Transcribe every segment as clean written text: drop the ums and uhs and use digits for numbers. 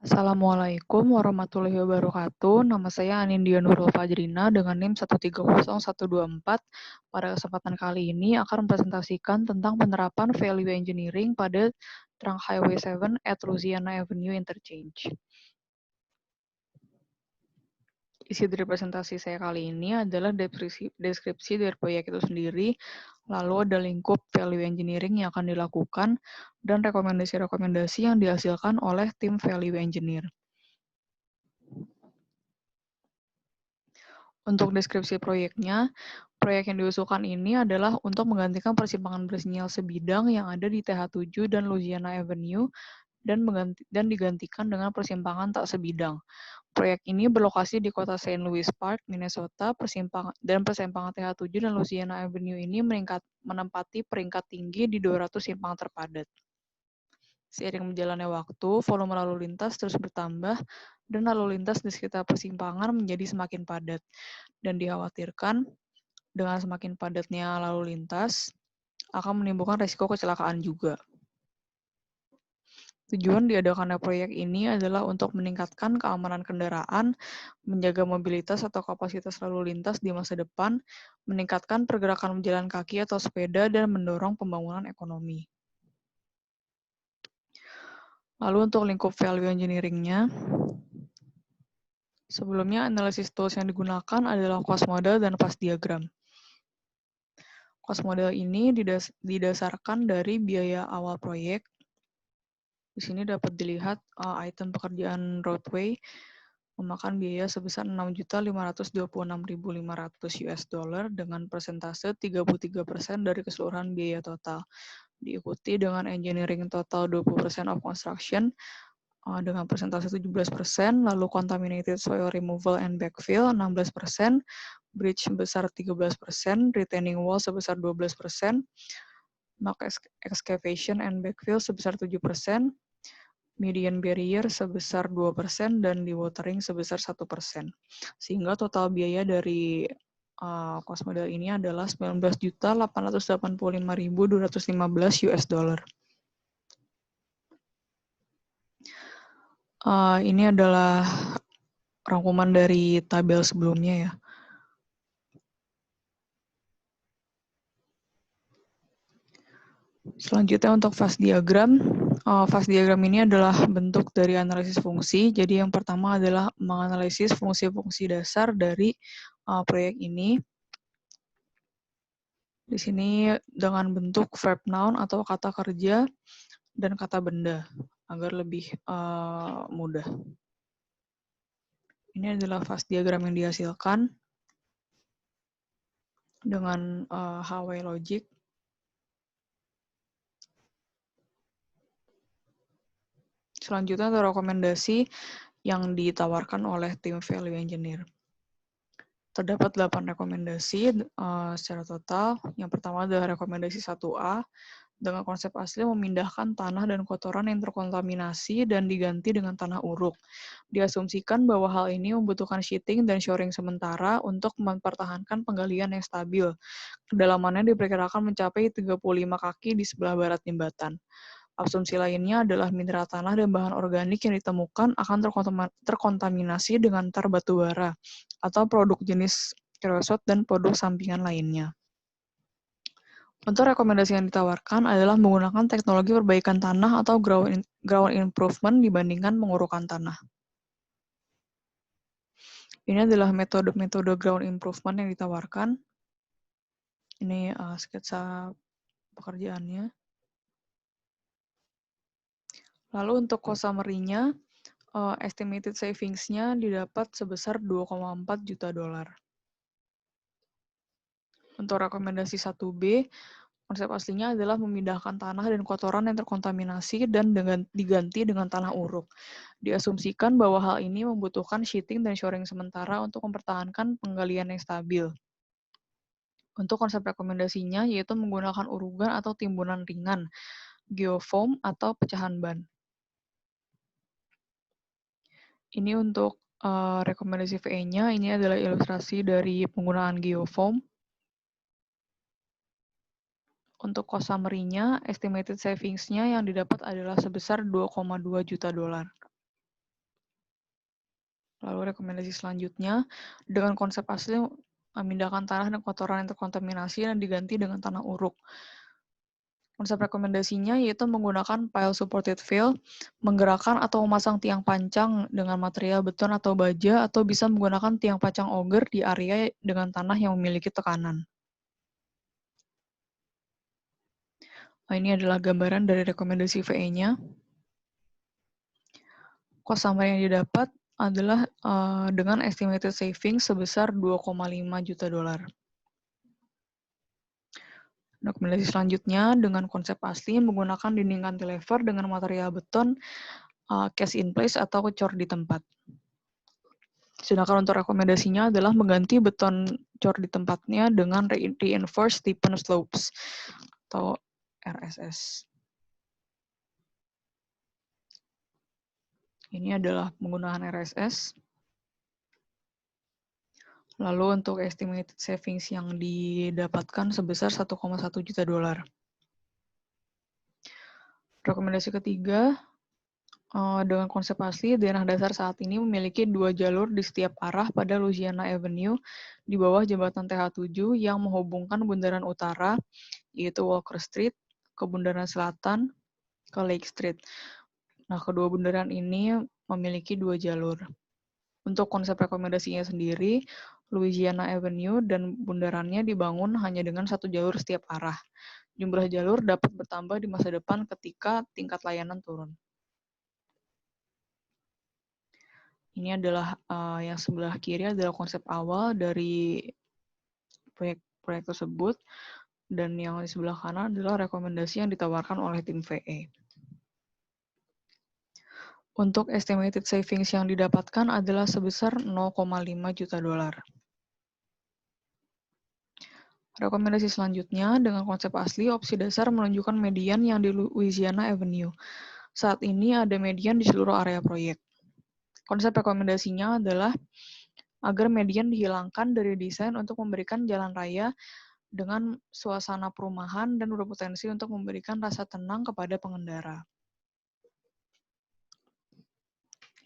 Assalamualaikum warahmatullahi wabarakatuh. Nama saya Anindya Nurul Fajrina dengan NIM 130124. Pada kesempatan kali ini akan mempresentasikan tentang penerapan value engineering pada Trunk Highway 7 at Louisiana Avenue Interchange. Isi dari presentasi saya kali ini adalah deskripsi dari proyek itu sendiri, lalu ada lingkup value engineering yang akan dilakukan, dan rekomendasi-rekomendasi yang dihasilkan oleh tim value engineer. Untuk deskripsi proyeknya, proyek yang diusulkan ini adalah untuk menggantikan persimpangan bersinyal sebidang yang ada di TH7 dan Louisiana Avenue dan digantikan dengan persimpangan tak sebidang. Proyek ini berlokasi di kota St. Louis Park, Minnesota, persimpangan TH7 dan Louisiana Avenue ini menempati peringkat tinggi di 200 simpang terpadat. Seiring berjalannya waktu, volume lalu lintas terus bertambah dan lalu lintas di sekitar persimpangan menjadi semakin padat. Dan dikhawatirkan dengan semakin padatnya lalu lintas akan menimbulkan risiko kecelakaan juga. Tujuan diadakannya proyek ini adalah untuk meningkatkan keamanan kendaraan, menjaga mobilitas atau kapasitas lalu lintas di masa depan, meningkatkan pergerakan berjalan kaki atau sepeda, dan mendorong pembangunan ekonomi. Lalu untuk lingkup value engineering-nya, sebelumnya analisis tools yang digunakan adalah cost model dan fast diagram. Cost model ini didasarkan dari biaya awal proyek. Di sini dapat dilihat item pekerjaan roadway memakan biaya sebesar $6.526.500 dengan persentase 33% dari keseluruhan biaya total. Diikuti dengan engineering total 20% of construction dengan persentase 17%, lalu contaminated soil removal and backfill 16%, bridge sebesar 13%, retaining wall sebesar 12%, muck excavation and backfill sebesar 7%, median barrier sebesar 2%, dan dewatering sebesar 1%. Sehingga total biaya dari cost model ini adalah $19.885.215. Ini adalah rangkuman dari tabel sebelumnya ya. Selanjutnya untuk fast diagram. Fast diagram ini adalah bentuk dari analisis fungsi. Jadi yang pertama adalah menganalisis fungsi-fungsi dasar dari proyek ini. Di sini dengan bentuk verb noun atau kata kerja dan kata benda agar lebih mudah. Ini adalah fast diagram yang dihasilkan dengan HW logic. Selanjutnya ada rekomendasi yang ditawarkan oleh tim value engineer. Terdapat 8 rekomendasi secara total. Yang pertama adalah rekomendasi 1A, dengan konsep asli memindahkan tanah dan kotoran yang terkontaminasi dan diganti dengan tanah uruk. Diasumsikan bahwa hal ini membutuhkan sheeting dan shoring sementara untuk mempertahankan penggalian yang stabil. Kedalamannya diperkirakan mencapai 35 kaki di sebelah barat jembatan. Asumsi lainnya adalah mineral tanah dan bahan organik yang ditemukan akan terkontaminasi dengan tar batu bara atau produk jenis creosote dan produk sampingan lainnya. Untuk rekomendasi yang ditawarkan adalah menggunakan teknologi perbaikan tanah atau ground improvement dibandingkan pengurukan tanah. Ini adalah metode-metode ground improvement yang ditawarkan. Ini sketsa pekerjaannya. Lalu untuk cost summary-nya, estimated savings-nya didapat sebesar $2,4 juta. Untuk rekomendasi 1B, konsep aslinya adalah memindahkan tanah dan kotoran yang terkontaminasi dan diganti dengan tanah uruk. Diasumsikan bahwa hal ini membutuhkan sheeting dan shoring sementara untuk mempertahankan penggalian yang stabil. Untuk konsep rekomendasinya yaitu menggunakan urugan atau timbunan ringan, geofoam atau pecahan ban. Ini untuk rekomendasi VE-nya, ini adalah ilustrasi dari penggunaan geofoam. Untuk cost summary-nya, estimated savings-nya yang didapat adalah sebesar $2,2 juta. Lalu rekomendasi selanjutnya, dengan konsep asli memindahkan tanah dan kotoran yang terkontaminasi dan diganti dengan tanah uruk. Konsep rekomendasinya yaitu menggunakan pile supported fill, menggerakkan atau memasang tiang pancang dengan material beton atau baja, atau bisa menggunakan tiang pancang auger di area dengan tanah yang memiliki tekanan. Nah, ini adalah gambaran dari rekomendasi VE-nya. Cost summary yang didapat adalah dengan estimated savings sebesar 2,5 juta dolar. Rekomendasi selanjutnya dengan konsep asli menggunakan dinding cantilever dengan material beton, cast in place atau cor di tempat. Sedangkan untuk rekomendasinya adalah mengganti beton cor di tempatnya dengan reinforced steepen slopes atau RSS. Ini adalah penggunaan RSS. Lalu untuk estimated savings yang didapatkan sebesar 1,1 juta dolar. Rekomendasi ketiga, dengan konsep asli, daerah dasar saat ini memiliki 2 jalur di setiap arah pada Louisiana Avenue di bawah jembatan TH7 yang menghubungkan bundaran utara, yaitu Walker Street, ke bundaran selatan, ke Lake Street. Nah, kedua bundaran ini memiliki 2 jalur. Untuk konsep rekomendasinya sendiri, Louisiana Avenue dan bundarannya dibangun hanya dengan 1 jalur setiap arah. Jumlah jalur dapat bertambah di masa depan ketika tingkat layanan turun. Ini adalah yang sebelah kiri adalah konsep awal dari proyek tersebut, dan yang di sebelah kanan adalah rekomendasi yang ditawarkan oleh tim VE. Untuk estimated savings yang didapatkan adalah sebesar 0,5 juta dolar. Rekomendasi selanjutnya, dengan konsep asli, opsi dasar menunjukkan median yang di Louisiana Avenue. Saat ini ada median di seluruh area proyek. Konsep rekomendasinya adalah agar median dihilangkan dari desain untuk memberikan jalan raya dengan suasana perumahan dan berpotensi untuk memberikan rasa tenang kepada pengendara.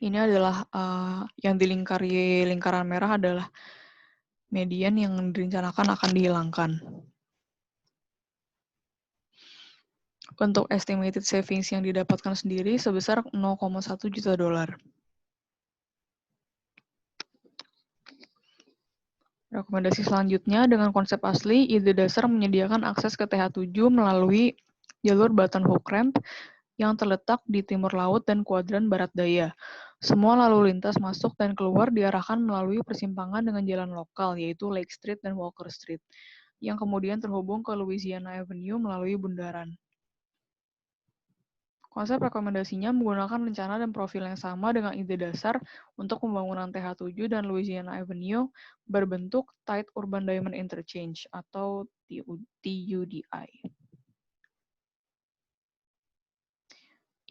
Ini adalah yang dilingkari lingkaran merah adalah median yang direncanakan akan dihilangkan. Untuk estimated savings yang didapatkan sendiri sebesar 0,1 juta dolar. Rekomendasi selanjutnya, dengan konsep asli, ide dasar menyediakan akses ke TH7 melalui jalur Button Hook Ramp yang terletak di timur laut dan kuadran barat daya. Semua lalu lintas masuk dan keluar diarahkan melalui persimpangan dengan jalan lokal, yaitu Lake Street dan Walker Street, yang kemudian terhubung ke Louisiana Avenue melalui bundaran. Konsep rekomendasinya menggunakan rencana dan profil yang sama dengan ide dasar untuk pembangunan TH7 dan Louisiana Avenue berbentuk Tight Urban Diamond Interchange atau TUDI.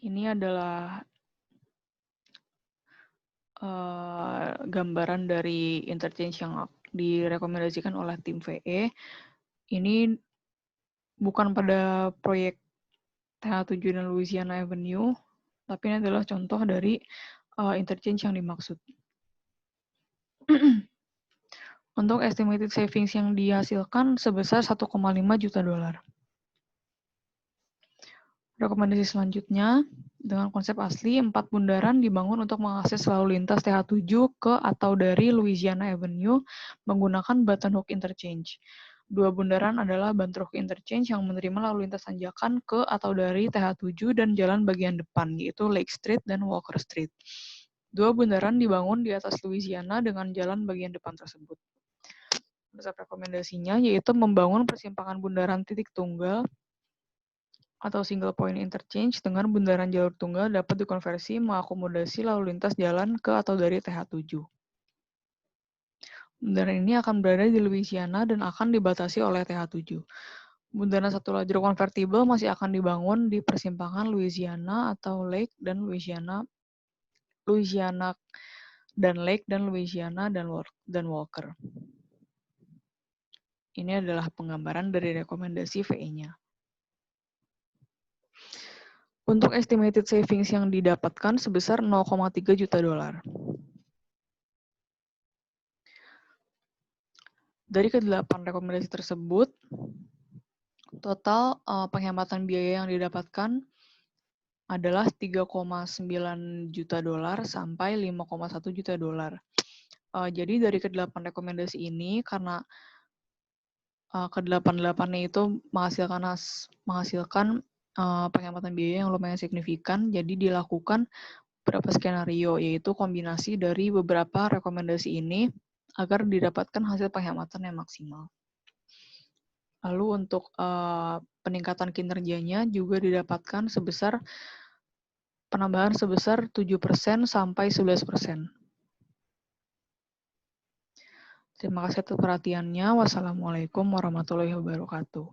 Ini adalah gambaran dari interchange yang direkomendasikan oleh tim VE. Ini bukan pada proyek TH7 dan Louisiana Avenue, tapi ini adalah contoh dari interchange yang dimaksud. Untuk estimated savings yang dihasilkan sebesar 1,5 juta dolar. Rekomendasi selanjutnya, dengan konsep asli, 4 bundaran dibangun untuk mengakses lalu lintas TH7 ke atau dari Louisiana Avenue menggunakan Button Hook Interchange. 2 bundaran adalah Button Hook Interchange yang menerima lalu lintas tanjakan ke atau dari TH7 dan jalan bagian depan, yaitu Lake Street dan Walker Street. 2 bundaran dibangun di atas Louisiana dengan jalan bagian depan tersebut. Konsep rekomendasinya yaitu membangun persimpangan bundaran titik tunggal atau single point interchange dengan bundaran jalur tunggal dapat dikonversi mengakomodasi lalu lintas jalan ke atau dari TH7. Bundaran ini akan berada di Louisiana dan akan dibatasi oleh TH7. Bundaran satu lajur konvertibel masih akan dibangun di persimpangan Louisiana atau Lake dan Louisiana dan Lake dan Louisiana dan Walker. Ini adalah penggambaran dari rekomendasi VE-nya. Untuk estimated savings yang didapatkan sebesar 0,3 juta dolar. Dari ke-8 rekomendasi tersebut, total penghematan biaya yang didapatkan adalah 3,9 juta dolar sampai 5,1 juta dolar. Jadi dari ke-8 rekomendasi ini, karena ke-8-8-nya itu menghasilkan penghematan biaya yang lumayan signifikan, jadi dilakukan beberapa skenario, yaitu kombinasi dari beberapa rekomendasi ini agar didapatkan hasil penghematan yang maksimal. Lalu untuk peningkatan kinerjanya juga didapatkan penambahan sebesar 7% sampai 11%. Terima kasih atas perhatiannya. Wassalamualaikum warahmatullahi wabarakatuh.